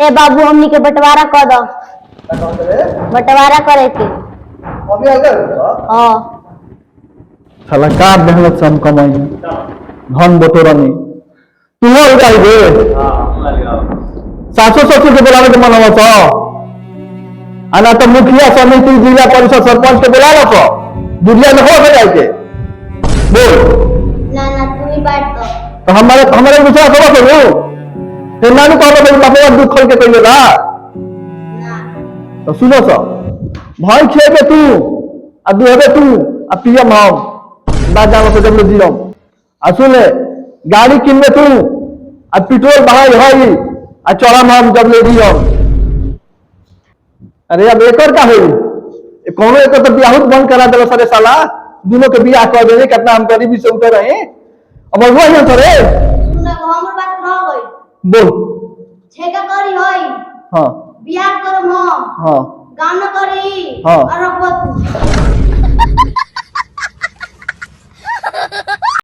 ए बाबू हमनी के बंटवारा कर दो। बंटवारा करे के अभी आगे हां साला का मेहनत से हम कमाई धन बटोरनी तू हो जाई दे सासो ससुर के बुलावे के मन हो तो आना तो मुखिया समिति जिला परिषद सरपंच के बुला लो दुनिया में हो जाए के बोल ना ना तू ही बांट दो। तो हमारे विश्वास हो करो फिर नानू कहलो भाई बाबा दूध खोल के कहियो ना ना तो सुनो सो भाई खेबे तू आ दुहबे तू आ पियम हम बाजा में जब जियो आ सुने गाड़ी किनबे तू आ पेट्रोल भाई हई आ चौड़ा हम जब ले दियो अरे अब एकर का होई कोनो एक तो बियाह बंद करा देलो सारे साला दोनों के बियाह कर देने कितना हम गरीबी से उठे रहे अब वो है सरे सुना हमर बात रह गई बोल ठेका करी होई हां बियाह करो हम हां गाना करी हाँ। और रखबो तू